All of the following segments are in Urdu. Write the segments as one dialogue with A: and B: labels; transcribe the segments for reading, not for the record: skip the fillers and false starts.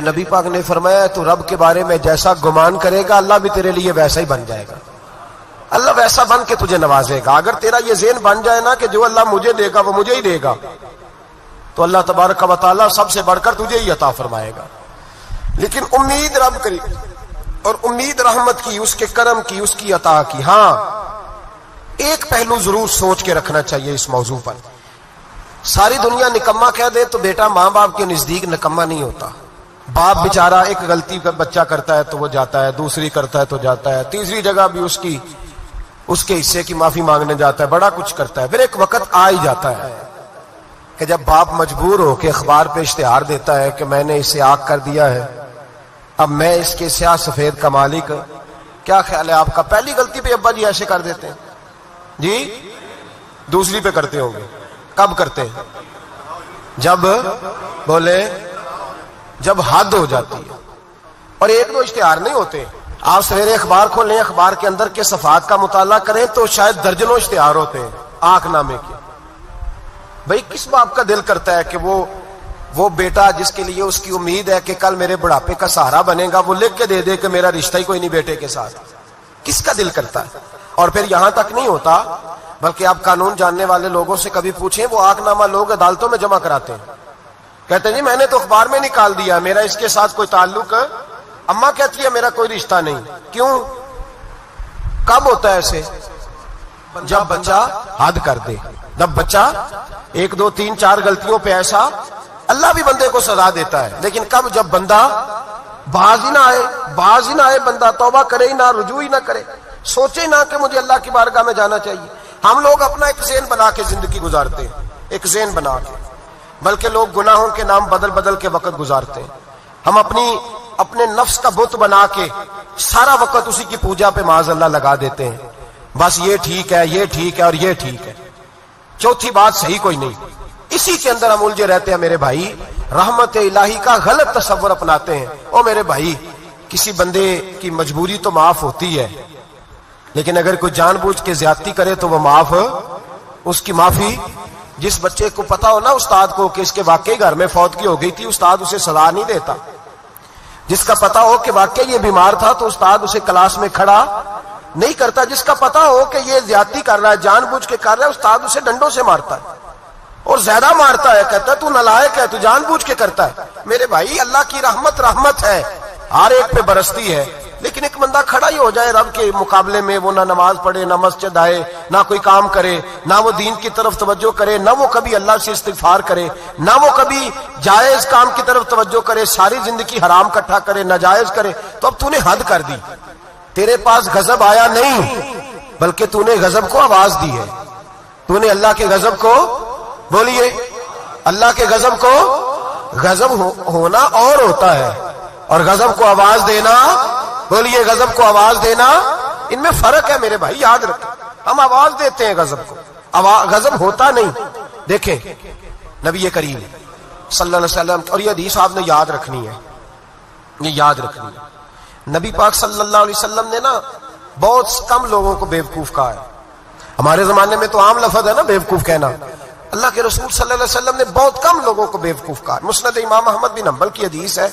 A: نبی پاک نے فرمایا تو رب کے بارے میں جیسا گمان کرے گا اللہ بھی تیرے لیے ویسا ہی بن جائے گا، اللہ ویسا بن کے تجھے نوازے گا۔ اگر تیرا یہ ذہن بن جائے نا کہ جو اللہ مجھے دے گا وہ مجھے ہی دے گا، تو اللہ تبارک و تعالیٰ سب سے بڑھ کر تجھے ہی عطا فرمائے گا۔ لیکن امید رب کری اور امید رحمت کی، اس کے کرم کی، اس کی عطا کی۔ ہاں ایک پہلو ضرور سوچ کے رکھنا چاہیے اس موضوع پر، ساری دنیا نکما کہہ دے تو بیٹا ماں باپ کے نزدیک نکما نہیں ہوتا۔ باپ بیچارہ ایک غلطی کا بچہ کرتا ہے تو وہ جاتا ہے، دوسری کرتا ہے تو جاتا ہے، تیسری جگہ بھی اس کے حصے کی معافی مانگنے جاتا ہے، بڑا کچھ کرتا ہے، پھر ایک وقت آ ہی جاتا ہے کہ جب باپ مجبور ہو کے اخبار پہ اشتہار دیتا ہے کہ میں نے اسے آگ کر دیا ہے، اب میں اس کے سیاہ سفید کا مالک۔ کیا خیال ہے آپ کا؟ پہلی غلطی پہ ابا جی ایسے کر دیتے ہیں جی، دوسری پہ کرتے ہوں گے، کب کرتے ہیں؟ جب بولے جب حد ہو جاتی ہے۔ اور ایک دو اشتہار نہیں ہوتے، آپ سویرے اخبار کھولیں، اخبار کے اندر کے صفحات کا مطالعہ کریں تو شاید درجنوں اشتہار ہوتے ہیں آنکھ نامے کے۔ بھئی کس باپ کا دل کرتا ہے کہ وہ بیٹا جس کے لیے اس کی امید ہے کہ کل میرے بڑھاپے کا سہارا بنے گا، وہ لکھ کے دے دے کہ میرا رشتہ ہی کوئی نہیں بیٹے کے ساتھ؟ کس کا دل کرتا ہے؟ اور پھر یہاں تک نہیں ہوتا، بلکہ آپ قانون جاننے والے لوگوں سے کبھی پوچھیں، وہ آنکھ نامہ لوگ عدالتوں میں جمع کراتے ہیں، کہتے ہیں جی میں نے تو اخبار میں نکال دیا، میرا اس کے ساتھ کوئی تعلق، اماں کہتی ہے میرا کوئی رشتہ نہیں۔ کیوں؟ کب ہوتا ہے ایسے؟ جب بچہ حد کر دے، جب بچہ ایک دو تین چار غلطیوں پہ ایسا، اللہ بھی بندے کو سزا دیتا ہے، لیکن کب؟ جب بندہ باز ہی نہ آئے بندہ، توبہ کرے ہی نہ، رجوع ہی نہ کرے، سوچے نہ کہ مجھے اللہ کی بارگاہ میں جانا چاہیے۔ ہم لوگ اپنا ایک ذہن بنا کے زندگی گزارتے ہیں، ایک ذہن بنا کے، بلکہ لوگ گناہوں کے نام بدل کے وقت گزارتے ہیں۔ ہم اپنے نفس کا بت بنا کے سارا وقت اسی کی پوجا پہ معاذ اللہ لگا دیتے ہیں، بس یہ ٹھیک ہے، یہ ٹھیک ہے اور یہ ٹھیک ہے، چوتھی بات صحیح کوئی نہیں۔ اسی کے اندر ہم الجھے رہتے ہیں میرے بھائی، رحمت الہی کا غلط تصور اپناتے ہیں۔ او میرے بھائی، کسی بندے کی مجبوری تو معاف ہوتی ہے، لیکن اگر کوئی جان بوجھ کے زیادتی کرے تو وہ معاف، اس کی معافی، جس بچے کو پتا ہو نا استاد کو کہ اس کے واقعی گھر میں فوتگی ہو گئی تھی، استاد اسے سزا نہیں دیتا۔ جس کا پتا ہو کہ واقعی یہ بیمار تھا تو استاد اسے کلاس میں کھڑا نہیں کرتا۔ جس کا پتا ہو کہ یہ زیادتی کر رہا ہے، جان بوجھ کے کر رہا ہے، استاد اسے ڈنڈوں سے مارتا ہے اور زیادہ مارتا ہے، کہتا ہے تو نالائق ہے، تو جان بوجھ کے کرتا ہے۔ میرے بھائی اللہ کی رحمت ہے، ہر ایک پہ برستی ہے، لیکن ایک بندہ کھڑا ہی ہو جائے رب کے مقابلے میں، وہ نہ نماز پڑھے، نہ مسجد آئے، نہ کوئی کام کرے، نہ وہ دین کی طرف توجہ کرے، نہ وہ کبھی اللہ سے استغفار کرے، نہ وہ کبھی جائز کام کی طرف توجہ کرے، ساری زندگی حرام اکٹھا کرے، ناجائز کرے، تو اب تو نے حد کر دی۔ تیرے پاس غضب آیا نہیں، بلکہ تو نے غضب کو آواز دی ہے۔ تو نے اللہ کے غضب کو، بولیے اللہ کے غضب کو، غضب ہونا اور ہوتا ہے اور غضب کو آواز دینا، بولیے غضب کو آواز دینا، ان میں فرق ہے میرے بھائی، یاد رکھیں۔ ہم آواز دیتے ہیں غضب کو، غضب ہوتا نہیں۔ دیکھیں نبی کریم صلی اللہ علیہ وسلم، اور یہ حدیث آپ نے یاد رکھنی ہے، یہ یاد رکھنی ہے، نبی پاک صلی اللہ علیہ وسلم نے نا بہت کم لوگوں کو بیوقوف کہا ہے۔ ہمارے زمانے میں تو عام لفظ ہے نا بیوقوف کہنا، اللہ کے رسول صلی اللہ علیہ وسلم نے بہت کم لوگوں کو بیوقوف کہا۔ مسند امام احمد بن حنبل کی حدیث ہے،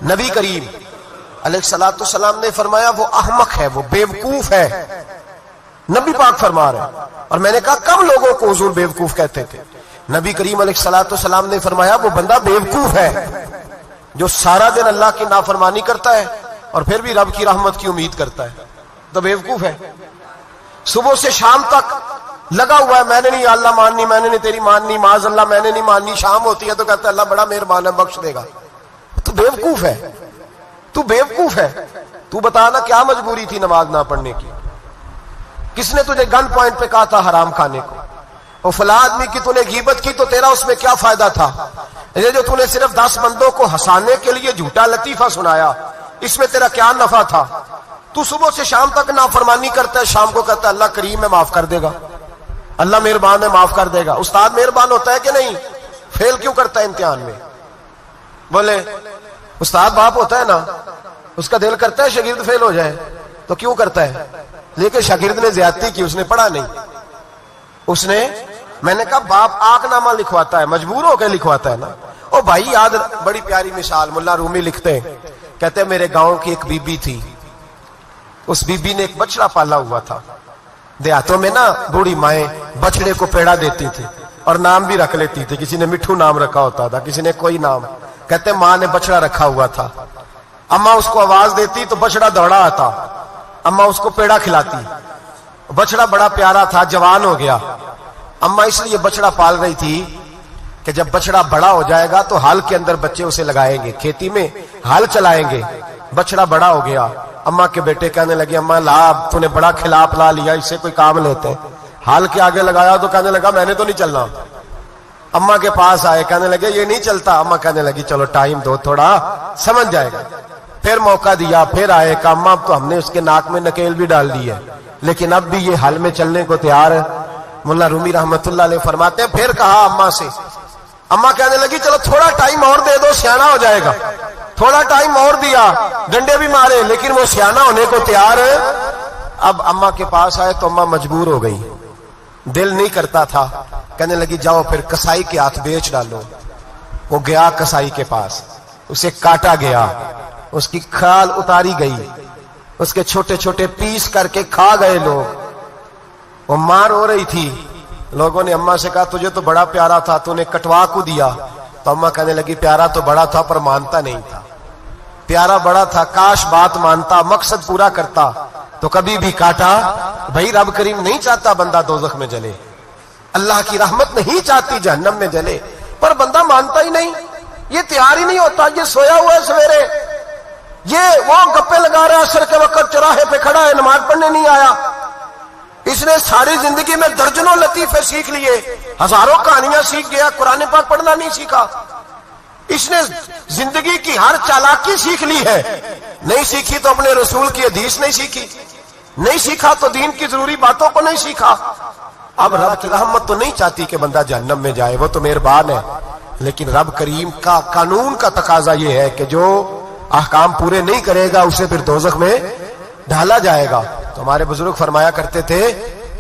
A: نبی کریم علیہ الصلوۃ والسلام نے فرمایا وہ احمق ہے، وہ بیوقوف ہے، نبی پاک فرما رہے ہیں۔ اور میں نے کہا کم لوگوں کو حضور بیوقوف کہتے تھے؟ نبی کریم علیہ الصلوۃ والسلام نے فرمایا وہ بندہ بیوقوف ہے جو سارا دن اللہ کی نافرمانی کرتا ہے اور پھر بھی رب کی رحمت کی امید کرتا ہے، تو بیوقوف ہے۔ صبح سے شام تک لگا ہوا ہے، میں نے نہیں اللہ ماننی، میں نے نہیں تیری ماننی، معاذ اللہ میں نے نہیں ماننی، شام ہوتی ہے تو کہتا ہے اللہ بڑا مہربان ہے بخش دے گا، تو بیوقوف ہے، تو بیوقوف ہے۔ تو بتانا کیا مجبوری تھی نماز نہ پڑھنے کی؟ کس نے تجھے گن پوائنٹ پہ کہا تھا حرام کھانے کو؟ اور فلاں آدمی کی تو نے غیبت کی تو تیرا اس میں کیا فائدہ تھا؟ یہ جو تو نے صرف 10 بندوں کو ہنسانے کے لیے جھوٹا لطیفہ سنایا، اس میں تیرا کیا نفع تھا؟ تو صبح سے شام تک نافرمانی کرتا ہے، شام کو کہتا ہے اللہ کریم ہے معاف کر دے گا، اللہ مہربان ہے معاف کر دے گا۔ استاد مہربان ہوتا ہے کہ نہیں؟ فیل کیوں کرتا ہے امتحان میں؟ بولے استاد باپ ہوتا ہے نا، اس کا دل کرتا ہے شاگرد فیل ہو جائے، تو کیوں کرتا ہے؟ لیکن شاگرد نے زیادتی کی، اس نے پڑھا نہیں، اس نے، میں نے کہا باپ آنکھ نامہ لکھواتا ہے، مجبور ہو کے لکھواتا ہے نا، او بھائی یاد، بڑی پیاری مثال ملا رومی لکھتے ہیں، کہتے ہیں میرے گاؤں کی ایک بی بی تھی، اس بی بی نے ایک بچڑا پالا ہوا تھا۔ دیہاتوں میں نا بوڑھی مائیں بچڑے کو پیڑا دیتی تھی اور نام بھی رکھ لیتی تھی، کسی نے مٹھو نام رکھا ہوتا تھا، کسی نے کوئی نام۔ کہتے ہیں ماں نے بچڑا رکھا ہوا تھا، اماں اس کو آواز دیتی تو بچڑا دوڑا آتا، اماں اس کو پیڑا کھلاتی، بچڑا بڑا پیارا تھا، جوان ہو گیا۔ اماں اس لیے بچڑا پال رہی تھی کہ جب بچڑا بڑا ہو جائے گا تو ہل کے اندر بچے اسے لگائیں گے، کھیتی میں ہل چلائیں گے۔ بچڑا بڑا ہو گیا، اماں کے بیٹے کہنے لگے اماں لا، تو نے بڑا کھلا پلا لیا، اس سے کوئی کام لیتے ہیں۔ ہل کے آگے لگایا تو کہنے لگا میں نے تو نہیں چلنا۔ اماں کے پاس آئے، کہنے لگے یہ نہیں چلتا۔ اماں کہنے لگی چلو ٹائم دو تھوڑا، سمجھ جائے گا۔ پھر موقع دیا، پھر آئے، کہا اماں تو ہم نے اس کے ناک میں نکیل بھی ڈال دی ہے لیکن اب بھی یہ ہل میں چلنے کو تیار ہے۔ ملا رومی رحمت اللہ علیہ فرماتے ہیں پھر کہا اماں سے، اماں کہنے لگی چلو تھوڑا ٹائم اور دے دو، سیانا ہو جائے گا۔ تھوڑا ٹائم اور دیا، ڈنڈے بھی مارے لیکن وہ سیانا ہونے کو تیار ہے۔ اب اماں کے پاس آئے تو اماں مجبور ہو گئی، دل نہیں کرتا تھا، کہنے لگی جاؤ پھر کسائی کے ہاتھ بیچ ڈالو۔ وہ گیا کسائی کے پاس، اسے کاٹا گیا، اس کی کھال اتاری گئی، اس کے چھوٹے چھوٹے پیس کر کے کھا گئے لوگ۔ وہ مار ہو رہی تھی، لوگوں نے اماں سے کہا تجھے تو بڑا پیارا تھا، تو نے کٹوا کو دیا۔ تو اماں کہنے لگی پیارا تو بڑا تھا پر مانتا نہیں تھا، پیارا بڑا تھا، کاش بات مانتا، مقصد پورا کرتا تو کبھی بھی کاٹا۔ بھائی رب کریم نہیں چاہتا بندہ دوزخ میں جلے، اللہ کی رحمت نہیں چاہتی جہنم میں جلے، پر بندہ مانتا ہی نہیں، یہ تیار ہی نہیں ہوتا۔ یہ سویا ہوا ہے سویرے، یہ وہ گپے لگا رہا ہے عصر کے وقت، چوراہے پہ کھڑا ہے، نماز پڑھنے نہیں آیا۔ اس نے ساری زندگی میں درجنوں لطیفے سیکھ لیے، ہزاروں کہانیاں سیکھ گیا، قرآن پاک پڑھنا نہیں سیکھا۔ اس نے زندگی کی ہر چالاکی سیکھ لی ہے، نہیں سیکھی تو اپنے رسول کی حدیث نہیں سیکھی، نہیں سیکھا تو دین کی ضروری باتوں کو نہیں سیکھا۔ اب رب کی رحمت تو نہیں چاہتی کہ بندہ جہنم میں جائے، وہ تو مہربان ہے، لیکن رب کریم کا قانون کا تقاضا یہ ہے کہ جو احکام پورے نہیں کرے گا اسے پھر دوزخ میں ڈالا جائے گا۔ تو ہمارے بزرگ فرمایا کرتے تھے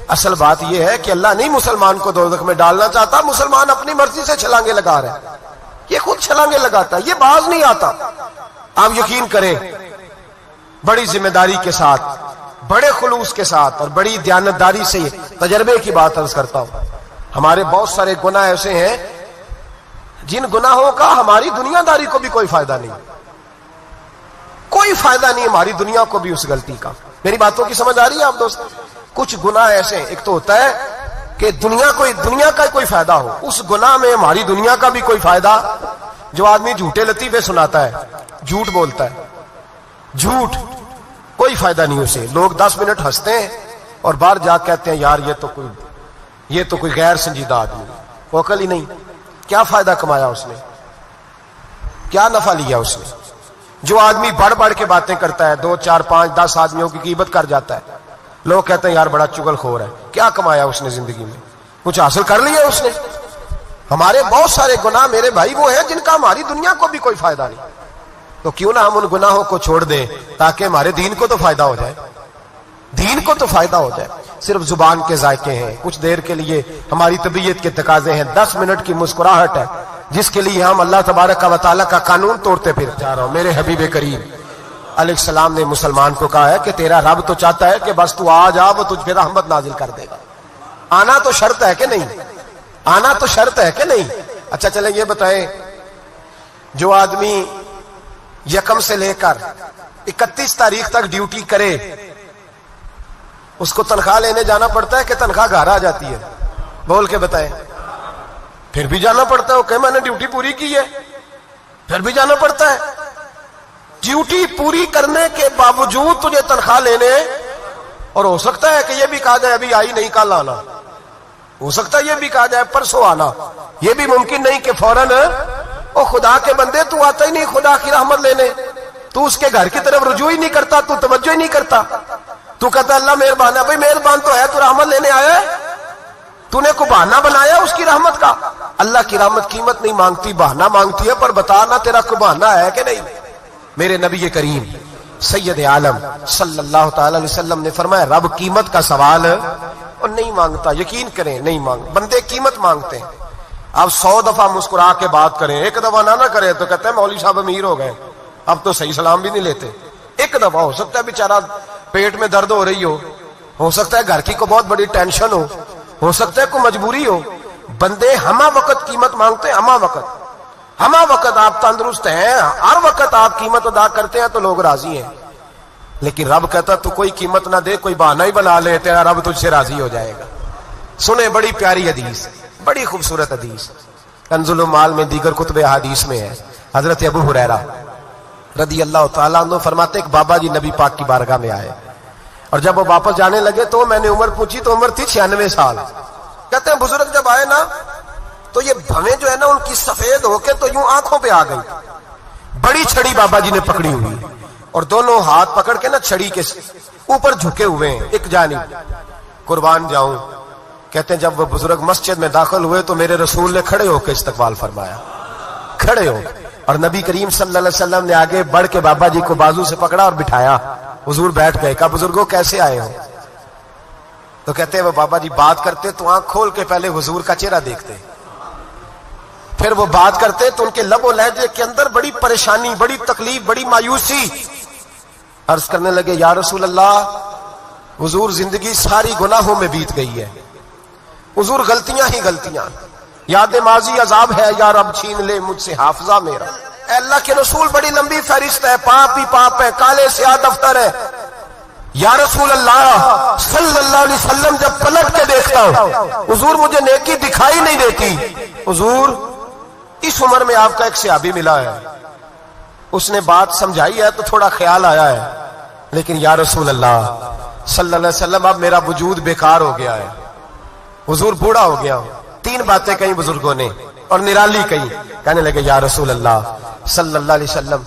A: اصل بات یہ ہے کہ اللہ نہیں مسلمان کو دوزخ میں ڈالنا چاہتا، مسلمان اپنی مرضی سے چھلانگے لگا رہا ہے، یہ خود چھلانگے لگاتا ہے، یہ باز نہیں آتا۔ آپ یقین کریں بڑی ذمہ داری کے ساتھ، بڑے خلوص کے ساتھ اور بڑی دیانتداری سے تجربے کی بات عرض کرتا ہوں، ہمارے بہت سارے گناہ ایسے ہیں جن گناہوں کا ہماری دنیا داری کو بھی کوئی فائدہ نہیں، کوئی فائدہ نہیں ہماری دنیا کو بھی اس غلطی کا۔ میری باتوں کی سمجھ آ رہی ہے آپ دوست؟ کچھ گناہ ایسے ہیں، ایک تو ہوتا ہے کہ دنیا کا کوئی فائدہ ہو، اس گناہ میں ہماری دنیا کا بھی کوئی فائدہ۔ جو آدمی جھوٹے لطیفے سناتا ہے، جھوٹ بولتا ہے، جھوٹ کوئی فائدہ نہیں اسے، لوگ 10 منٹ ہنستے ہیں اور باہر جا کہتے ہیں یار یہ تو کوئی غیر سنجیدہ آدمی، وہ عقل ہی نہیں، کیا فائدہ کمایا اس نے، کیا نفع لیا اس نے۔ جو آدمی بڑھ بڑھ کے باتیں کرتا ہے، 2 4 5 10 آدمیوں کی غیبت کر جاتا ہے، لوگ کہتے ہیں یار بڑا چغل خور ہے، کیا کمایا اس نے زندگی میں، کچھ حاصل کر لیا اس نے۔ ہمارے بہت سارے گناہ میرے بھائی وہ ہیں جن کا ہماری دنیا کو بھی کوئی فائدہ نہیں، تو کیوں نہ ہم ان گناہوں کو چھوڑ دیں تاکہ ہمارے دین کو تو فائدہ ہو جائے، دین کو تو فائدہ ہو جائے۔ صرف زبان کے ذائقے ہیں، کچھ دیر کے لیے ہماری طبیعت کے تقاضے ہیں، 10 منٹ کی مسکراہٹ ہے جس کے لیے ہم اللہ تبارک و تعالیٰ کا قانون توڑتے پھر جا رہا ہوں۔ میرے حبیب کریم علیہ السلام نے مسلمان کو کہا ہے کہ تیرا رب تو چاہتا ہے کہ بس تو آ جا، وہ تجھ پہ رحمت نازل کر دے گا۔ آنا تو شرط ہے کہ نہیں؟ آنا تو شرط ہے کہ نہیں؟ اچھا چلیں یہ بتائیں، جو آدمی 1 سے لے کر 31 تاریخ تک ڈیوٹی کرے اس کو تنخواہ لینے جانا پڑتا ہے کہ تنخواہ گھر آ جاتی ہے؟ بول کے بتائیں۔ پھر بھی جانا پڑتا ہے، وہ کہ میں نے ڈیوٹی پوری کی ہے، پھر بھی جانا پڑتا ہے۔ ڈیوٹی پوری کرنے کے باوجود تجھے تنخواہ لینے، اور ہو سکتا ہے کہ یہ بھی کہا جائے ابھی آئی نہیں کل آنا، ہو سکتا ہے یہ بھی کہا جائے پرسوں آنا، یہ بھی ممکن نہیں کہ فوراً او خدا کے بندے تو آتا ہی نہیں خدا کی رحمت لینے، تو اس کے گھر کی طرف رجوع ہی نہیں کرتا، تو توجہ ہی نہیں کرتا، تو کہتا اللہ مہربان ہے۔ بھائی مہربان تو ہے، تو رحمت لینے آیا ہے، تو نے کو بہانہ بنایا اس کی رحمت کا؟ اللہ کی رحمت قیمت نہیں مانگتی، بہانہ مانگتی ہے، پر بتا نا تیرا کو بہانہ ہے کہ نہیں؟ میرے نبی کریم سید عالم صلی اللہ تعالی علیہ وسلم نے فرمایا رب قیمت کا سوال اور نہیں مانگتا، یقین کریں نہیں مانگ، بندے قیمت مانگتے ہیں، اب 100 دفعہ مسکرا کے بات کریں، ایک دفعہ نہ کریں تو کہتے ہیں مولوی صاحب امیر ہو گئے، اب تو صحیح سلام بھی نہیں لیتے۔ ایک دفعہ ہو سکتا ہے بیچارہ پیٹ میں درد ہو رہی ہو سکتا ہے گھر کی کو بہت بڑی ٹینشن ہو سکتا ہے کوئی مجبوری ہو، بندے ہمہ وقت قیمت مانگتے ہیں، ہمہ وقت آپ تندرست ہیں، ہر وقت آپ قیمت ادا کرتے ہیں تو لوگ راضی ہیں۔ لیکن رب کہتا تو کوئی قیمت نہ دے، کوئی بہانہ ہی بنا لے، تیرا رب تجھ سے راضی ہو جائے گا۔ سنیں بڑی پیاری حدیث، بڑی خوبصورت حدیث، کنز المال میں دیگر کتب احادیث میں ہے۔ حضرت ابو ہریرہ رضی اللہ تعالیٰ عنہ فرماتے ایک بابا جی نبی پاک کی بارگاہ میں آئے، اور جب وہ واپس جانے لگے تو میں نے عمر پوچھی تو عمر تھی 96 سال۔ کہتے ہیں بزرگ جب آئے نا تو یہ بھویں جو ہے نا ان کی سفید ہو کے تو یوں آنکھوں پہ آ گئی، بڑی چھڑی بابا جی نے پکڑی ہوئی اور دونوں ہاتھ پکڑ کے نا چھڑی کے اوپر جھکے ہوئے ہیں ایک جانب، قربان جاؤں۔ کہتے ہیں جب وہ بزرگ مسجد میں داخل ہوئے تو میرے رسول نے کھڑے ہو کے استقبال فرمایا، کھڑے ہو، اور نبی کریم صلی اللہ علیہ وسلم نے آگے بڑھ کے بابا جی کو بازو سے پکڑا اور بٹھایا، حضور بیٹھ گئے۔ کہا بزرگوں کیسے آئے ہو؟ تو کہتے ہیں وہ بابا جی بات کرتے تو آنکھ کھول کے پہلے حضور کا چہرہ دیکھتے، پھر وہ بات کرتے تو ان کے لب و لہجے کے اندر بڑی پریشانی، بڑی تکلیف، بڑی مایوسی۔ عرض کرنے لگے یا رسول اللہ، حضور زندگی ساری گناہوں میں بیت گئی ہے، حضور غلطیاں ہی غلطیاں، یاد ماضی عذاب ہے، یا رب چھین لے مجھ سے حافظہ میرا۔ اے اللہ کے رسول بڑی لمبی فہرست ہے، پاپ ہی پاپ ہے، کالے سیاہ دفتر ہے۔ یا رسول اللہ صلی اللہ علیہ وسلم جب پلٹ کے دیکھتا ہوں حضور مجھے نیکی دکھائی نہیں دیتی۔ حضور اس عمر میں آپ کا ایک صحابی ملا ہے، اس نے بات سمجھائی ہے تو تھوڑا خیال آیا ہے، لیکن یا رسول اللہ صلی اللہ علیہ وسلم اب میرا وجود بیکار ہو گیا ہے، حضور بوڑھا ہو گیا ہوں۔ 3 باتیں کہیں بزرگوں نے اور نرالی کہیں، کہنے لگے یا رسول اللہ صلی اللہ علیہ وسلم،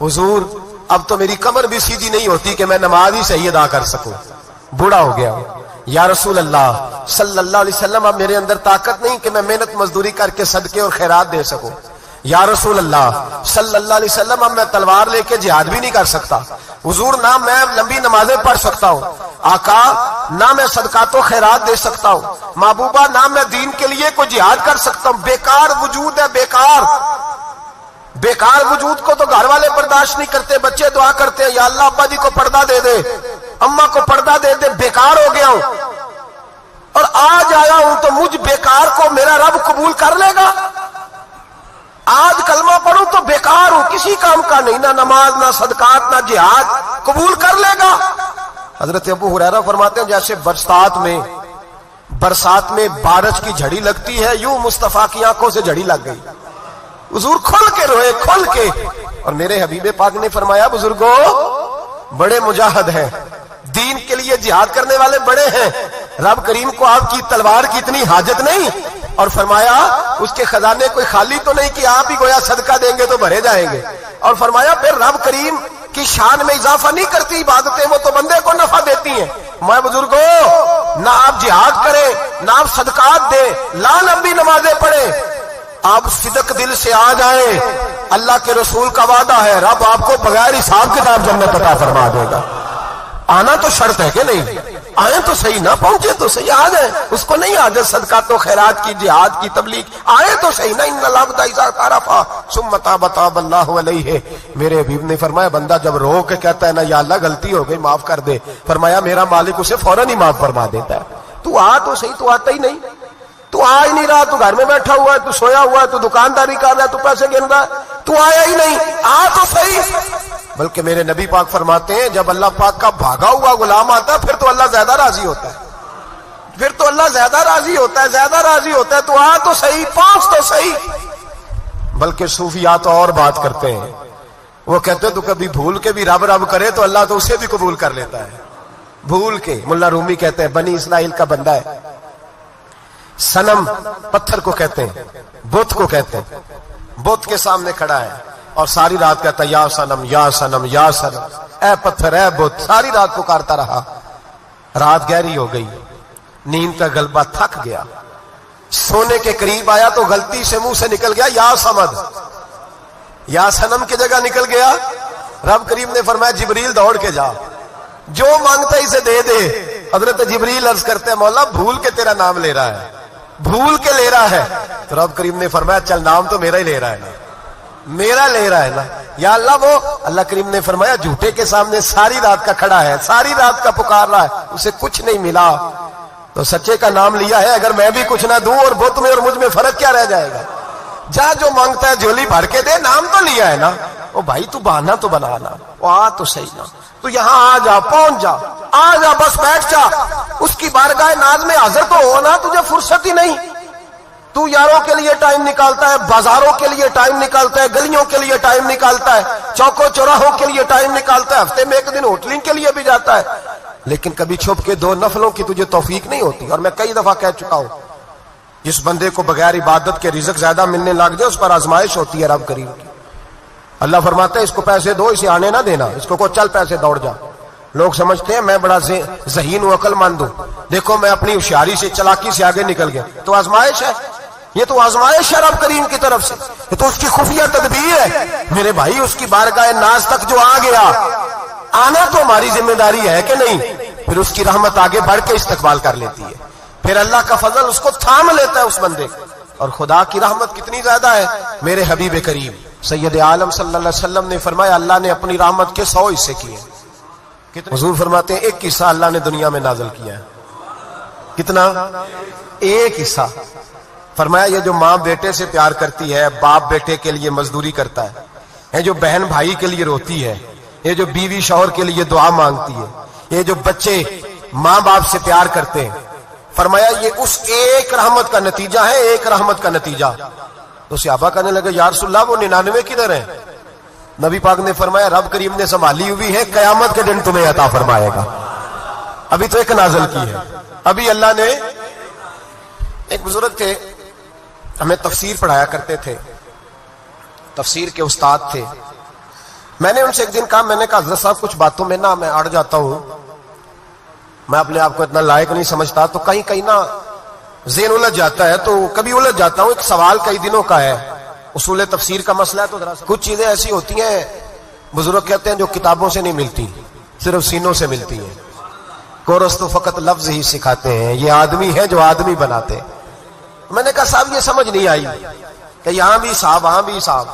A: حضور اب تو میری کمر بھی سیدھی نہیں ہوتی کہ میں نماز ہی صحیح ادا کر سکوں، بوڑھا ہو گیا ہوں۔ یا رسول اللہ صلی اللہ علیہ وسلم اب میرے اندر طاقت نہیں کہ میں محنت مزدوری کر کے صدقے اور خیرات دے سکوں۔ یا رسول اللہ صلی اللہ علیہ وسلم اب میں تلوار لے کے جہاد بھی نہیں کر سکتا، حضور نہ میں لمبی نمازیں پڑھ سکتا ہوں، آقا نہ میں صدقات و خیرات دے سکتا ہوں، محبوبہ نہ میں دین کے لیے کوئی جہاد کر سکتا ہوں، بیکار وجود ہے، بیکار وجود کو تو گھر والے برداشت نہیں کرتے، بچے دعا کرتے ہیں یا اللہ ابا جی کو پردہ دے دے، اماں کو پردہ دے دے، بیکار ہو گیا ہوں اور آج آیا ہوں تو مجھ بیکار کو میرا رب قبول کر لے گا؟ آج کلمہ پڑھوں تو بیکار ہوں، کسی کام کا نہیں، نہ نماز نہ صدقات نہ جہاد، قبول کر لے گا؟ حضرت ابو ہریرہ فرماتے ہیں جیسے برسات میں بارش کی جھڑی لگتی ہے، یوں مصطفیٰ کی آنکھوں سے جھڑی لگ گئی، حضور کھل کے روئے، کھل کے۔ اور میرے حبیب پاک نے فرمایا بزرگوں بڑے مجاہد ہیں، دین کے لیے جہاد کرنے والے بڑے ہیں، رب کریم کو آپ کی تلوار کی اتنی حاجت نہیں، اور فرمایا اس کے خزانے کوئی خالی تو نہیں کہ آپ ہی گویا صدقہ دیں گے تو بھرے جائیں گے، اور فرمایا پھر رب کریم کی شان میں اضافہ نہیں کرتی عبادتیں، وہ تو بندے کو نفع دیتی ہیں۔ میں بزرگوں نہ آپ جہاد کریں نہ آپ صدقات دیں، لا لمبی نمازیں پڑھیں، آپ صدق دل سے آ جائیں، اللہ کے رسول کا وعدہ ہے رب آپ کو بغیر حساب کتاب جنت عطا فرما دے گا۔ آنا تو شرط ہے کہ نہیں؟ آئیں تو صحیح، نہ پہنچے تو صحیح، آ جائیں، اس کو نہیں آ جائے صدقات و خیرات کی، جہاد کی تبلیغ، آئے تو صحیح، نہ ان العبد اذا اعترف ثم تاب تاب اللہ علیہ۔ میرے حبیب نے فرمایا بندہ جب رو کے کہتا ہے نا یا اللہ غلطی ہو گئی معاف کر دے، فرمایا میرا مالک اسے فوراً ہی معاف فرما دیتا ہے۔ تو آ تو صحیح، تو آتا ہی نہیں، تو آ ہی نہیں رہا، تو گھر میں بیٹھا ہوا ہے، تو سویا ہوا ہے، تو دکانداری کر رہا ہے، تو پیسے گن رہا ہے، تو آیا ہی نہیں، آ تو صحیح۔ بلکہ میرے نبی پاک فرماتے ہیں جب اللہ پاک کا بھاگا ہوا غلام آتا ہے پھر تو اللہ زیادہ راضی ہوتا ہے، پھر تو اللہ زیادہ راضی ہوتا ہے، زیادہ راضی ہوتا ہے، تو آ تو صحیح، پہنچ تو صحیح۔ بلکہ صوفیات تو اور بات کرتے ہیں، وہ کہتے تو کبھی بھول کے بھی رب رب کرے تو اللہ تو اسے بھی قبول کر لیتا ہے، بھول کے۔ ملا رومی کہتے ہیں بنی اسرائیل کا بندہ ہے، صنم پتھر کو کہتے ہیں، بت کو کہتے ہیں، بت کے سامنے کھڑا ہے اور ساری رات کہتا ہے یا صنم یا صنم یا صنم، اے پتھر اے بت، ساری رات پکارتا رہا۔ رات گہری ہو گئی، نیند کا غلبہ، تھک گیا، سونے کے قریب آیا تو غلطی سے منہ سے نکل گیا یا صمد، یا صنم کی جگہ نکل گیا۔ رب کریم نے فرمایا جبریل دوڑ کے جا، جو مانگتا ہے اسے دے دے۔ حضرت جبریل عرض کرتے ہیں مولا بھول کے تیرا نام لے رہا ہے، بھول کے لے رہا ہے. تو رب کریم نے فرمایا چل نام تو میرا ہی لے رہا ہے نا, میرا لے رہا ہے نا یا اللہ. وہ اللہ کریم نے فرمایا جھوٹے کے سامنے ساری رات کا کھڑا ہے, ساری رات کا پکار رہا ہے, اسے کچھ نہیں ملا تو سچے کا نام لیا ہے. اگر میں بھی کچھ نہ دوں اور بت میں اور مجھ میں فرق کیا رہ جائے گا؟ جا جو مانگتا ہے جھولی بھر کے دے, نام تو لیا ہے نا. او بھائی تو بہانا تو بنانا, وہ آ تو صحیح نا, تو یہاں آ جا, پہنچ جا, آ جا, بس بیٹھ جا, اس کی بارگاہ ناز میں حاضر تو ہو نا. تجھے فرصت ہی نہیں, تو یاروں کے لیے ٹائم نکالتا ہے, بازاروں کے لیے ٹائم نکالتا ہے, گلیوں کے لیے ٹائم نکالتا ہے, چوکوں چوراہوں کے لیے ٹائم نکالتا ہے, ہفتے میں ایک دن ہوٹلنگ کے لیے بھی جاتا ہے, لیکن کبھی چھپ کے 2 نفلوں کی تجھے توفیق نہیں ہوتی. اور میں کئی دفعہ کہہ چکا ہوں, جس بندے کو بغیر عبادت کے رزق زیادہ ملنے لگ جائے اس پر آزمائش ہوتی ہے رب کریم کی. اللہ فرماتا ہے اس کو پیسے دو, اسے آنے نہ دینا, اس کو چل پیسے دوڑ جا. لوگ سمجھتے ہیں میں بڑا ذہین و عقل مند ہوں, دیکھو میں اپنی ہوشیاری سے چلاکی سے آگے نکل گیا. تو آزمائش ہے, یہ تو آزمائش ہے رب کریم کی طرف سے, یہ تو اس کی خفیہ تدبیر ہے. میرے بھائی اس کی بارگاہ ناز تک جو آ گیا, آنا تو ہماری ذمہ داری ہے کہ نہیں, پھر اس کی رحمت آگے بڑھ کے استقبال کر لیتی ہے, پھر اللہ کا فضل اس کو تھام لیتا ہے اس بندے کو. اور خدا کی رحمت کتنی زیادہ ہے. میرے حبیب کریم سید عالم صلی اللہ علیہ وسلم نے فرمایا اللہ نے اپنی رحمت کے 100 حصے کیے. حضور فرماتے ہیں 1 حصہ اللہ نے دنیا میں نازل کیا ہے. کتنا؟ 1 حصہ. فرمایا یہ جو ماں بیٹے سے پیار کرتی ہے, باپ بیٹے کے لیے مزدوری کرتا ہے, جو بہن بھائی کے لیے روتی ہے, یہ جو بیوی شوہر کے لیے دعا مانگتی ہے, یہ جو بچے ماں باپ سے پیار کرتے ہیں, فرمایا یہ اس 1 رحمت کا نتیجہ ہے, 1 رحمت کا نتیجہ. تو صحابہ کہنے لگے یا رسول اللہ وہ 99 کدھر ہیں؟ نبی پاک نے فرمایا رب کریم نے سنبھالی ہوئی ہے, قیامت کے دن تمہیں عطا فرمائے گا. ابھی تو 1 نازل کی ہے, ابھی اللہ نے. ایک بزرگ تھے, ہمیں تفسیر پڑھایا کرتے تھے, تفسیر کے استاد تھے. میں نے ان سے ایک دن کہا, میں نے کہا حضرت صاحب کچھ باتوں میں نا میں اڑ جاتا ہوں, میں اپنے آپ کو اتنا لائق نہیں سمجھتا, تو کہیں کہیں نا ذہن الجھ جاتا ہے, تو کبھی الجھ جاتا ہوں. ایک سوال کئی دنوں کا ہے, اصول تفسیر کا مسئلہ ہے, تو ذرا کچھ چیزیں ایسی ہوتی ہیں بزرگ کہتے ہیں جو کتابوں سے نہیں ملتی, صرف سینوں سے ملتی ہیں. کورس تو فقط لفظ ہی سکھاتے ہیں, یہ آدمی ہے جو آدمی بناتے. میں نے کہا صاحب یہ سمجھ نہیں آئی کہ یہاں بھی صاحب وہاں بھی صاحب.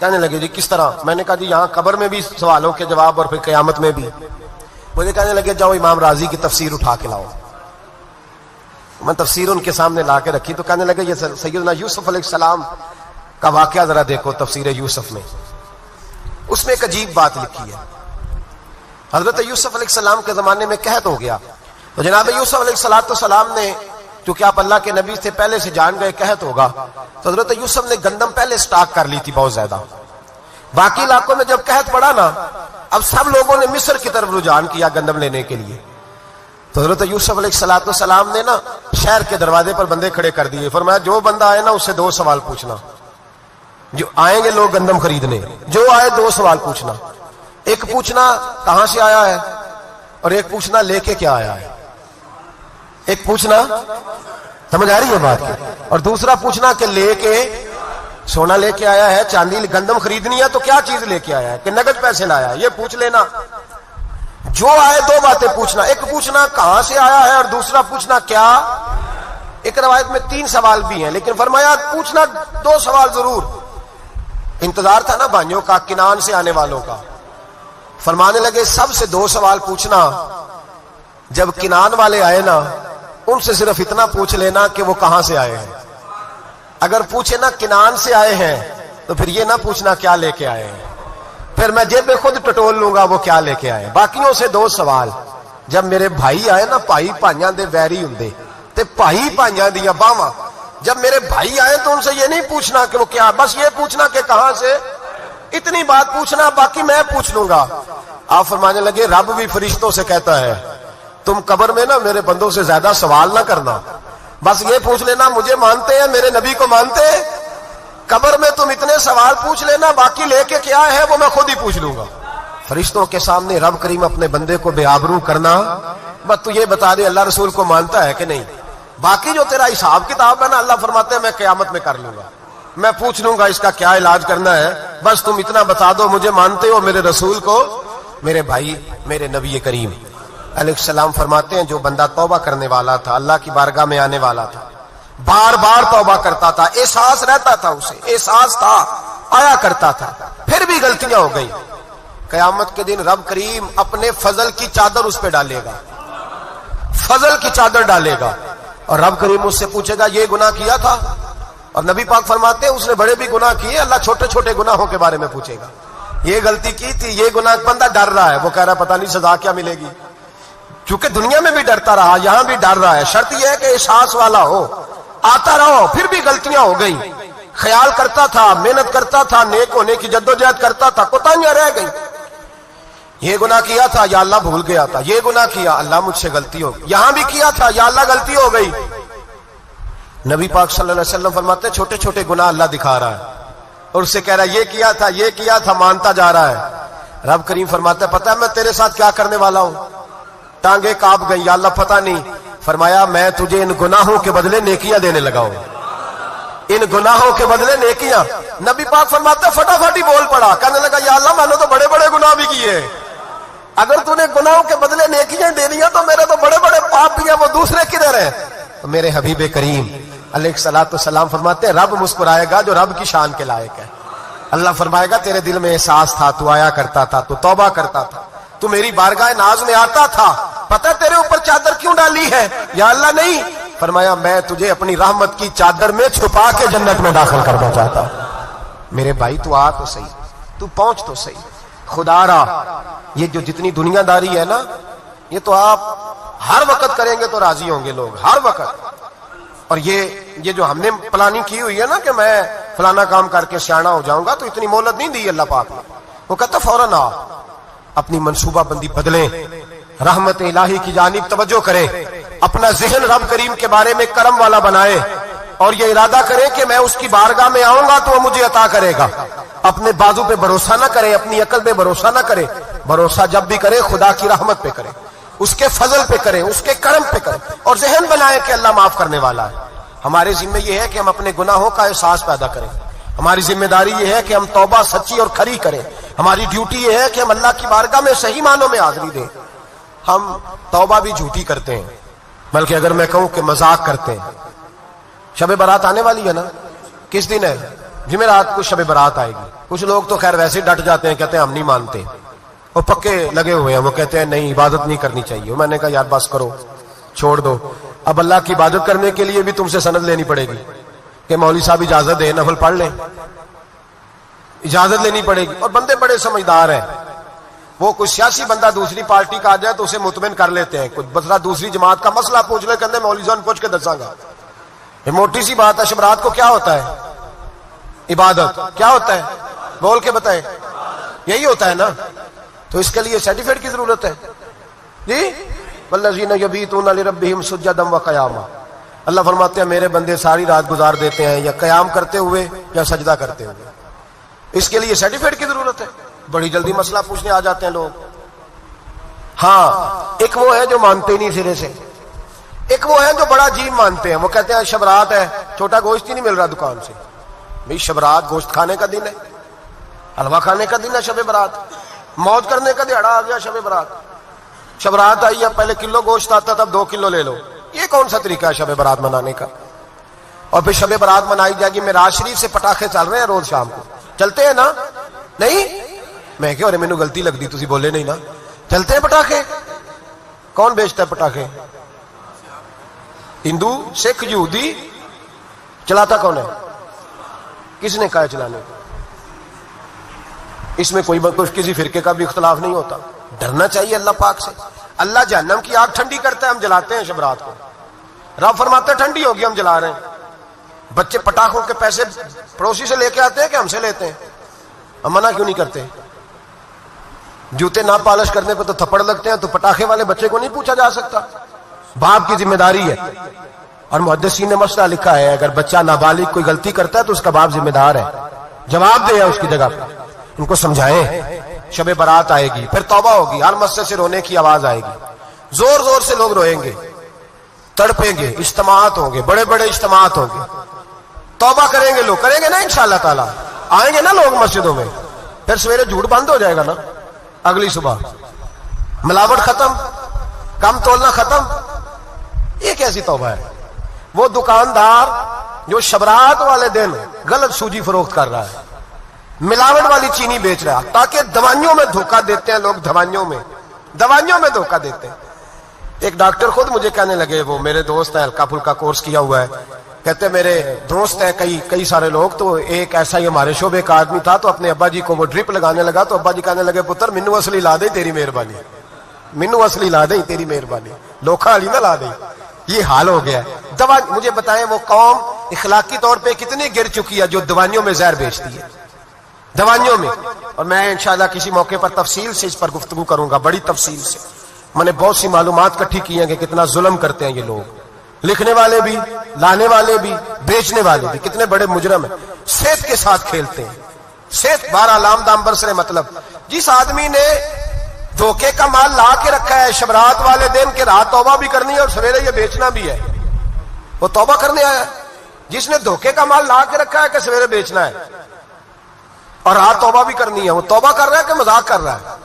A: کہنے لگے جی کس طرح؟ میں نے کہا جی یہاں قبر میں بھی سوالوں کے جواب اور پھر قیامت میں بھی. مجھے کہنے لگے جاؤ امام راضی کی تفسیر اٹھا کے لاؤ. میں تفسیر ان کے سامنے لا کے رکھی, تو کہنے لگے یہ سیدنا یوسف علیہ السلام کا واقعہ ذرا دیکھو تفسیر یوسف میں, اس میں ایک عجیب بات لکھی ہے. حضرت یوسف علیہ السلام کے زمانے میں قحط ہو گیا, تو جناب یوسف علیہ السلام نے, کیونکہ آپ اللہ کے نبی سے پہلے سے جان گئے قحط ہوگا, تو حضرت یوسف نے گندم پہلے سٹاک کر لی تھی بہت زیادہ. باقی علاقوں میں جب قحط پڑا نا, اب سب لوگوں نے مصر کی طرف رجحان کیا گندم لینے کے لیے. تو حضرت یوسف علیہ السلام نے نا شہر کے دروازے پر بندے کھڑے کر دیے. فرمایا جو بندہ آئے نا اس سے 2 سوال پوچھنا, جو آئیں گے لوگ گندم خریدنے, جو آئے 2 سوال پوچھنا. ایک پوچھنا کہاں سے آیا ہے, اور ایک پوچھنا لے کے کیا آیا ہے. ایک پوچھنا, سمجھ آ رہی ہے بات کی, اور دوسرا پوچھنا کہ لے کے سونا لے کے آیا ہے, چاندی گندم خریدنی ہے تو کیا چیز لے کے آیا ہے, کہ نقد پیسے لایا ہے, یہ پوچھ لینا. جو آئے 2 باتیں پوچھنا, ایک پوچھنا کہاں سے آیا ہے اور دوسرا پوچھنا کیا. ایک روایت میں 3 سوال بھی ہیں, لیکن فرمایا پوچھنا 2 سوال ضرور. انتظار تھا نا بھائیوں کا کنان سے آنے والوں کا. فرمانے لگے سب سے 2 سوال پوچھنا, جب کنان والے آئے نا ان سے صرف اتنا پوچھ لینا کہ وہ کہاں سے آئے ہیں. اگر پوچھے نا کنان سے آئے ہیں تو پھر یہ نہ پوچھنا کیا لے کے آئے ہیں, پھر میں جیب میں خود ٹٹول لوں گا وہ کیا لے کے آئے. باقیوں سے 2 سوال. جب میرے بھائی آئے نا, بھائی بھائیاں دے ویری ہوندے تے بھائی بھائیاں دیا باواں, جب میرے بھائی آئے تو ان سے یہ نہیں پوچھنا کہ وہ کیا, بس یہ پوچھنا کہ کہاں سے, اتنی بات پوچھنا, باقی میں پوچھ لوں گا. آپ فرمانے لگے رب بھی فرشتوں سے کہتا ہے تم قبر میں نا میرے بندوں سے زیادہ سوال نہ کرنا, بس یہ پوچھ لینا مجھے مانتے ہیں, میرے نبی کو مانتے ہیں. قبر میں تم اتنے سوال پوچھ لینا, باقی لے کے کیا ہے وہ میں خود ہی پوچھ لوں گا. فرشتوں کے سامنے رب کریم اپنے بندے کو بے آبرو کرنا, بس تو یہ بتا دے اللہ رسول کو مانتا ہے کہ نہیں. باقی جو تیرا حساب کتاب ہے نا, اللہ فرماتے ہیں میں قیامت میں کر لوں گا, میں پوچھ لوں گا اس کا کیا علاج کرنا ہے, بس تم اتنا بتا دو مجھے مانتے ہو, میرے رسول کو, میرے بھائی, میرے نبی کریم. علیہ السلام فرماتے ہیں جو بندہ توبہ کرنے والا تھا، اللہ کی بارگاہ میں آنے والا تھا، بار بار توبہ کرتا تھا، احساس رہتا تھا، اسے احساس تھا، آیا کرتا تھا، پھر بھی غلطیاں ہو گئی، قیامت کے دن رب کریم اپنے فضل کی چادر اس پہ ڈالے گا، فضل کی چادر ڈالے گا، اور رب کریم اس سے پوچھے گا یہ گناہ کیا تھا؟ اور نبی پاک فرماتے ہیں اس نے بڑے بھی گناہ کیے، اللہ چھوٹے چھوٹے گناہوں کے بارے میں پوچھے گا، یہ غلطی کی تھی، یہ گناہ، بندہ ڈر رہا ہے، وہ کہہ رہا ہے پتہ نہیں سزا کیا ملے گی، کیونکہ دنیا میں بھی ڈرتا رہا، یہاں بھی ڈر رہا ہے، شرط یہ ہے کہ احساس والا ہو، آتا رہو، پھر بھی غلطیاں ہو گئی، خیال کرتا تھا، محنت کرتا تھا، نیک ہونے کی جدوجہد کرتا تھا، کوتاہیاں رہ گئی، یہ گناہ کیا تھا یا اللہ بھول گیا تھا، یہ گناہ کیا اللہ مجھ سے غلطی ہو گئی، یہاں بھی کیا تھا یا اللہ غلطی ہو گئی۔ نبی پاک صلی اللہ علیہ وسلم فرماتے ہیں چھوٹے چھوٹے گناہ اللہ دکھا رہا ہے اور اس سے کہہ رہا ہے یہ کیا تھا مانتا جا رہا ہے۔ رب کریم فرماتا ہے پتہ ہے میں تیرے ساتھ کیا کرنے والا ہوں؟ ٹانگیں کانپ گئی، یا اللہ پتہ نہیں، فرمایا میں تجھے ان گناہوں کے بدلے نیکیاں دینے لگا ہوں، ان گناہوں کے بدلے نیکیاں۔ نبی پاک فرماتے ہیں فٹافٹ ہی بول پڑا، کہنے لگا یا اللہ میں نے تو بڑے بڑے گناہ بھی کیے، اگر تو نے گناہوں کے بدلے نیکیاں دینی ہیں تو میرے تو بڑے بڑے پاپ بھی ہیں، وہ دوسرے کدھر ہیں؟ تو میرے حبیب کریم علیہ الصلوۃ والسلام فرماتے ہیں رب مسکرائے گا جو رب کی شان کے لائق ہے۔ اللہ فرمائے گا تیرے دل میں احساس تھا، تو آیا کرتا تھا، تو توبہ کرتا تھا، تو میری بارگاہ ناز میں آتا تھا، پتہ تیرے اوپر چادر کیوں ڈالی ہے؟ یا اللہ نہیں، فرمایا میں تجھے اپنی رحمت کی چادر میں چھپا کے جنت میں داخل کرنا چاہتا ہوں۔ میرے بھائی تو آ تو صحیح، تو پہنچ تو صحیح، خدا را یہ جو جتنی دنیا داری ہے نا، یہ تو آپ ہر وقت کریں گے تو راضی ہوں گے لوگ، ہر وقت۔ اور یہ جو ہم نے پلاننگ کی ہوئی ہے نا کہ میں فلانا کام کر کے سیاح ہو جاؤں گا، تو اتنی مہلت نہیں دی اللہ پاک نے، وہ کہتا فوراً آ، اپنی منصوبہ بندی بدلیں، رحمت الہی کی جانب توجہ کریں، اپنا ذہن رب کریم کے بارے میں کرم والا بنائے، اور یہ ارادہ کرے کہ میں اس کی بارگاہ میں آؤں گا تو وہ مجھے عطا کرے گا۔ اپنے بازو پہ بھروسہ نہ کرے، اپنی عقل پہ بھروسہ نہ کرے، بھروسہ جب بھی کرے خدا کی رحمت پہ کرے، اس کے فضل پہ کرے، اس کے کرم پہ کرے، اور ذہن بنائے کہ اللہ معاف کرنے والا ہے۔ ہمارے ذمہ یہ ہے کہ ہم اپنے گناہوں کا احساس پیدا کریں، ہماری ذمہ داری یہ ہے کہ ہم توبہ سچی اور کھری کریں، ہماری ڈیوٹی یہ ہے کہ ہم اللہ کی بارگاہ میں صحیح معنوں میں حاضری دیں۔ ہم توبہ بھی جھوٹی کرتے ہیں، بلکہ اگر میں کہوں کہ مذاق کرتے ہیں۔ شب برات آنے والی ہے نا، کس دن ہے؟ جمعرات کو شب برات آئے گی۔ کچھ لوگ تو خیر ویسے ڈٹ جاتے ہیں، کہتے ہیں ہم نہیں مانتے، وہ پکے لگے ہوئے ہیں، وہ کہتے ہیں نہیں عبادت نہیں کرنی چاہیے۔ میں نے کہا یار بس کرو، چھوڑ دو، اب اللہ کی عبادت کرنے کے لیے بھی تم سے سند لینی پڑے گی کہ مولوی صاحب اجازت دیں، نفل پڑھ لیں، اجازت لینی پڑے گی۔ اور بندے بڑے سمجھدار ہیں، وہ کوئی سیاسی بندہ دوسری پارٹی کا آ جائے تو اسے مطمئن کر لیتے ہیں، کچھ مسئلہ دوسری جماعت کا مسئلہ پوچھ لے، کہتے ہیں مولوی صاحب پوچھ کے دساں گا۔ یہ موٹی سی بات ہے، شب رات کو کیا ہوتا ہے؟ عبادت۔ کیا ہوتا ہے؟ بول کے بتائیں، یہی ہوتا ہے نا، تو اس کے لیے سرٹیفکیٹ کی ضرورت ہے جی۔ والذین یبیتون لربہم سجدا وقیاما، اللہ فرماتے ہیں میرے بندے ساری رات گزار دیتے ہیں یا قیام کرتے ہوئے یا سجدہ کرتے ہوئے، اس کے لیے سرٹیفکیٹ کی ضرورت ہے؟ بڑی جلدی مسئلہ پوچھنے آ جاتے ہیں لوگ۔ ہاں، ایک وہ ہے جو مانتے ہی نہیں سرے سے، ایک وہ ہے جو بڑا عجیب مانتے ہیں، وہ کہتے ہیں شب رات ہے، چھوٹا گوشت ہی نہیں مل رہا دکان سے۔ بھئی شب رات گوشت کھانے کا دن ہے، حلوہ کھانے کا دن ہے شب برات، موج کرنے کا دیہڑا آ گیا شب برات۔ شب رات آئی ہے، پہلے کلو گوشت آتا تھا، اب 2 کلو لے لو۔ یہ کون سا طریقہ ہے شب برات منانے کا؟ اور پھر شب برات منائی جائے گی، معراج شریف سے پٹاخے چل رہے ہیں روز شام کو، چلتے ہیں نا؟ نہیں، میں کہ مینوں غلطی لگتی تسی بولے نہیں نا، چلتے ہیں پٹاخے؟ کون بیچتا ہے پٹاخے؟ ہندو، سکھ، یہودی؟ چلاتا کون ہے؟ کس نے کہا ہے چلانے کو؟ اس میں کوئی کسی فرقے کا بھی اختلاف نہیں ہوتا۔ ڈرنا چاہیے اللہ پاک سے۔ اللہ جہنم کی آگ ٹھنڈی کرتا ہے، ہم جلاتے ہیں شب رات کو، رب فرماتے ہیں ٹھنڈی ہوگی ہم جلا رہے ہیں۔ بچے پٹاخوں کے پیسے پڑوسی سے لے کے آتے ہیں کہ ہم سے لیتے ہیں؟ ہم منع کیوں نہیں کرتے؟ جوتے نہ پالش کرنے پہ تو تھپڑ لگتے ہیں، تو پٹاخے والے بچے کو نہیں پوچھا جا سکتا؟ باپ کی ذمہ داری ہے۔ اور محدثین نے مسئلہ لکھا ہے، اگر بچہ نابالغ کوئی غلطی کرتا ہے تو اس کا باپ ذمہ دار ہے، جواب دے اس کی جگہ پر، ان کو سمجھائیں۔ شب برات آئے گی، پھر توبہ ہوگی، ہر مسجد سے رونے کی آواز آئے گی، زور زور سے لوگ روئیں گے، تڑپیں گے، اجتماعات ہوں گے، بڑے بڑے اجتماعات ہوں گے، توبہ کریں گے لوگ، کریں گے نا انشاءاللہ تعالی، آئیں گے نا لوگ مسجدوں میں، پھر سویرے جھوٹ بند ہو جائے گا نا، اگلی صبح ملاوٹ ختم، کم تولنا ختم. یہ کیسی توبہ ہے؟ وہ دکاندار جو شبرات والے دن غلط سوجی فروخت کر رہا ہے, ملاوٹ والی چینی بیچ رہا ہے, تاکہ دوائیوں میں دھوکہ دیتے ہیں لوگ, دوائیوں میں دھوکہ دیتے ہیں. ایک ڈاکٹر خود مجھے کہنے لگے, وہ میرے دوست ہیں, ہلکا پھلکا کورس کیا ہوا ہے, کہتے میرے دوست ہیں کئی سارے لوگ, تو ایک ایسا ہی ہمارے شعبے کا آدمی تھا, تو اپنے ابا جی کو وہ ڈرپ لگانے لگا, تو ابا جی کہنے لگے پتر مینو اصلی لا دے تیری مہربانی, مینو اصلی لا دے تیری مہربانی, لوکھا علی نہ لا دے. یہ حال ہو گیا ہے. مجھے بتائیں وہ قوم اخلاقی طور پہ کتنی گر چکی ہے جو دوائیوں میں زہر بیچتی ہے, دوائیوں میں. اور میں انشاءاللہ کسی موقع پر تفصیل سے اس پر گفتگو کروں گا, بڑی تفصیل سے. میں نے بہت سی معلومات اکٹھی کی ہیں کہ کتنا ظلم کرتے ہیں یہ لوگ, لکھنے والے بھی, لانے والے بھی, بیچنے والے بھی, کتنے بڑے مجرم ہیں. صحت کے ساتھ کھیلتے ہیں, صحت 12 لام دام برسرے. مطلب جس آدمی نے دھوکے کا مال لا کے رکھا ہے شبرات والے دن کے رات توبہ بھی کرنی ہے اور سویرے یہ بیچنا بھی ہے, وہ توبہ کرنے آیا ہے. جس نے دھوکے کا مال لا کے رکھا ہے کہ سویرے بیچنا ہے اور رات توبہ بھی کرنی ہے, وہ توبہ کر رہا ہے کہ مذاق کر رہا ہے؟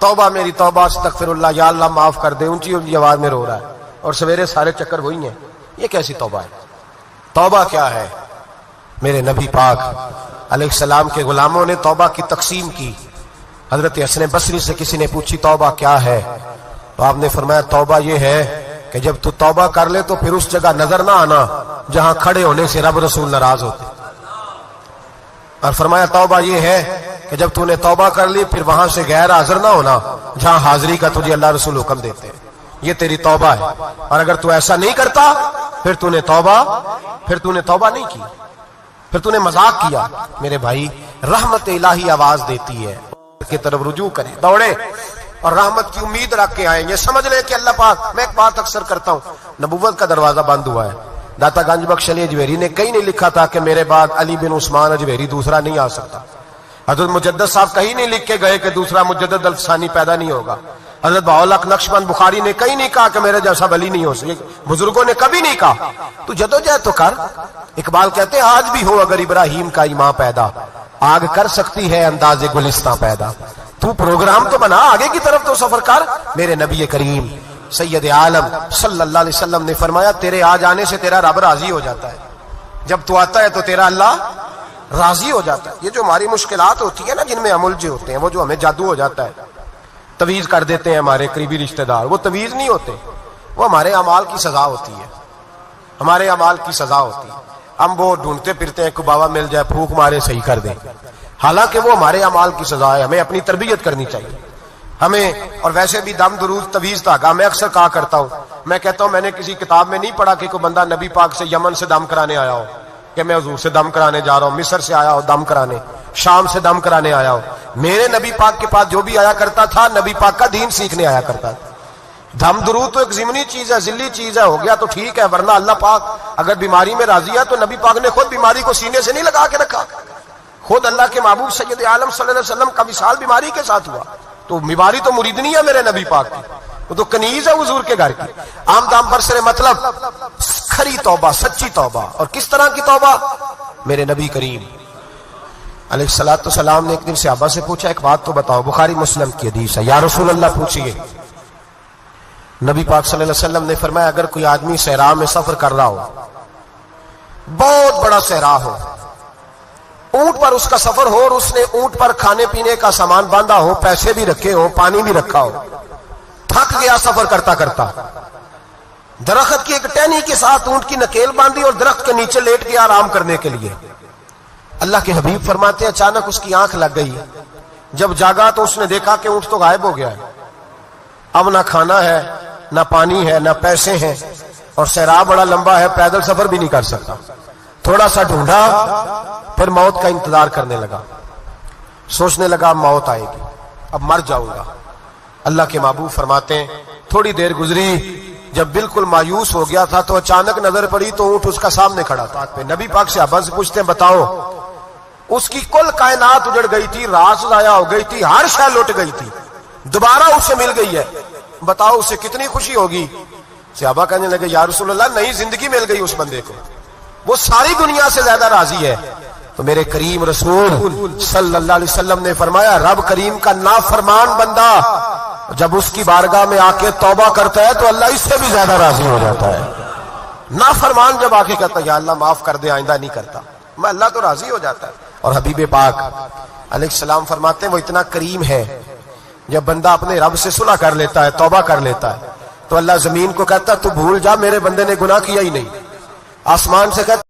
A: توبہ میری توبہ, استغفر اللہ, یا اللہ معاف کر دے, اونچی اونچی آواز میں رو رہا ہے, اور سویرے سارے چکر وہی ہیں. یہ کیسی توبہ ہے؟ توبہ کیا ہے؟ میرے نبی پاک علیہ السلام کے غلاموں نے توبہ کی تقسیم کی. حضرت حسن بصری سے کسی نے پوچھی توبہ کیا ہے, تو آپ نے فرمایا توبہ یہ ہے کہ جب تو توبہ کر لے تو پھر اس جگہ نظر نہ آنا جہاں کھڑے ہونے سے رب رسول ناراض ہوتے. اور فرمایا توبہ یہ ہے کہ جب تو نے توبہ کر لی پھر وہاں سے غیر حاضر نہ ہونا جہاں حاضری کا تجھے اللہ رسول حکم دیتے ہیں. یہ تیری توبہ ہے. اور اگر تو ایسا نہیں کرتا پھر تو نے توبہ نہیں کی, پھر تو نے مذاق کیا. میرے بھائی رحمت الہی آواز دیتی ہے کی طرف رجوع کریں, دوڑے اور رحمت کی امید رکھ کے آئیں. یہ سمجھ لیں کہ اللہ پاک, میں ایک بات اکثر کرتا ہوں, نبوت کا دروازہ بند ہوا ہے. داتا گنج بخش علی اجویری نے کہیں نہیں لکھا تھا کہ میرے بعد علی بن عثمان اجویری دوسرا نہیں آ سکتا. حضرت مجدد صاحب کہیں نہیں لکھ کے گئے کہ دوسرا مجدد الثانی پیدا نہیں ہوگا. حضرت بہاءالحق نقشبند بخاری نے کہیں نہیں کہا کہ میرے جیسا ولی نہیں ہو سکے. بزرگوں نے کبھی نہیں کہا. تو جدوجہد تو کر. اقبال کہتے ہیں آج بھی ہو اگر ابراہیم کا ایمان پیدا, آگ کر سکتی ہے انداز گلستان پیدا. تو پروگرام تو بنا, آگے کی طرف تو سفر کر. میرے نبی کریم سید عالم صلی اللہ علیہ وسلم نے فرمایا تیرے آ جانے سے تیرا رب راضی ہو جاتا ہے. جب تو آتا ہے تو تیرا اللہ راضی ہو جاتا ہے. یہ جو ہماری مشکلات ہوتی ہے نا, جن میں ہم الجھے ہوتے ہیں, وہ جو ہمیں جادو ہو جاتا ہے, تویز کر دیتے ہیں ہمارے قریبی رشتہ دار, وہ تویز نہیں ہوتے, وہ ہمارے اعمال کی سزا ہوتی ہے, ہمارے اعمال کی سزا ہوتی ہے. ہم وہ ڈھونڈتے پھرتے ہیں کہ بابا مل جائے پھونک مارے صحیح کر دیں, حالانکہ وہ ہمارے اعمال کی سزا ہے. ہمیں اپنی تربیت کرنی چاہیے ہمیں. اور ویسے بھی دم درود تویز دھاگا میں اکثر کہا کرتا ہوں, میں کہتا ہوں میں نے کسی کتاب میں نہیں پڑھا کہ کوئی بندہ نبی پاک سے یمن سے دم کرانے آیا ہو کہ میں حضور سے دم کرانے جا رہا ہوں, مصر سے آیا ہو دم کرانے, شام سے دم کرانے آیا ہو. میرے نبی پاک کے پاس جو بھی آیا کرتا تھا نبی پاک کا دین سیکھنے آیا کرتا تھا. دم درود تو ایک ضمنی چیز ہے, ذلی چیز ہے, ہو گیا تو ٹھیک ہے, ورنہ اللہ پاک اگر بیماری میں راضی ہے تو نبی پاک نے خود بیماری کو سینے سے نہیں لگا کے رکھا. خود اللہ کے محبوب سید عالم صلی اللہ علیہ وسلم کا وصال بیماری کے ساتھ ہوا, تو بیماری تو مریدنی ہے میرے نبی پاک کی, وہ تو کنیز ہے حضور کے گھر کی. عام دام برسرے مطلب کھری توبہ, سچی توبہ. اور کس طرح کی توبہ؟ میرے نبی کریم علیہ الصلوۃ والسلام نے ایک دن صحابہ سے پوچھا ایک بات تو بتاؤ, بخاری مسلم کی حدیث ہے, یا رسول اللہ پوچھئے. نبی پاک صلی اللہ علیہ وسلم نے فرمایا اگر کوئی آدمی صحرا میں سفر کر رہا ہو, بہت بڑا صحرا ہو, اونٹ پر اس کا سفر ہو اور اس نے اونٹ پر کھانے پینے کا سامان باندھا ہو, پیسے بھی رکھے ہو, پانی بھی رکھا ہو, تھک گیا سفر کرتا کرتا, درخت کی ایک ٹہنی کے ساتھ اونٹ کی نکیل باندھی اور درخت کے نیچے لیٹ گیا آرام کرنے کے لیے. اللہ کے حبیب فرماتے ہیں اچانک اس کی آنکھ لگ گئی. جب جاگا تو اس نے دیکھا کہ اونٹ تو غائب ہو گیا ہے. اب نہ کھانا ہے, نہ پانی ہے, نہ پیسے ہیں, اور صحرا بڑا لمبا ہے, پیدل سفر بھی نہیں کر سکتا. تھوڑا سا ڈھونڈا, پھر موت کا انتظار کرنے لگا, سوچنے لگا اب موت آئے گی, اب مر جاؤں گا. اللہ کے محبوب فرماتے ہیں تھوڑی دیر گزری, جب بالکل مایوس ہو گیا تھا تو اچانک نظر پڑی تو اونٹ اس کا سامنے کھڑا تھا. نبی پاک سے صحابہ سے پوچھتے ہیں بتاؤ, اس کی کل کائنات اجڑ گئی تھی, رات ضائع ہو گئی تھی, ہر شے لٹ گئی تھی, دوبارہ اسے مل گئی ہے, بتاؤ اسے کتنی خوشی ہوگی. صحابہ کہنے لگے یا رسول اللہ نئی زندگی مل گئی اس بندے کو, وہ ساری دنیا سے زیادہ راضی ہے. تو میرے کریم رسول صلی اللہ علیہ وسلم نے فرمایا رب کریم کا نافرمان بندہ جب اس کی بارگاہ میں آ کے توبہ کرتا ہے تو اللہ اس سے بھی زیادہ راضی ہو جاتا ہے. نافرمان جب آ کے کہتا ہے یا اللہ معاف کر دے آئندہ نہیں کرتا، میں اللہ تو راضی ہو جاتا ہے. اور حبیب پاک علیہ السلام فرماتے ہیں وہ اتنا کریم ہے، جب بندہ اپنے رب سے صلح کر لیتا ہے، توبہ کر لیتا ہے، تو اللہ زمین کو کہتا ہے تو بھول جا میرے بندے نے گناہ کیا ہی نہیں. آسمان سے کہتا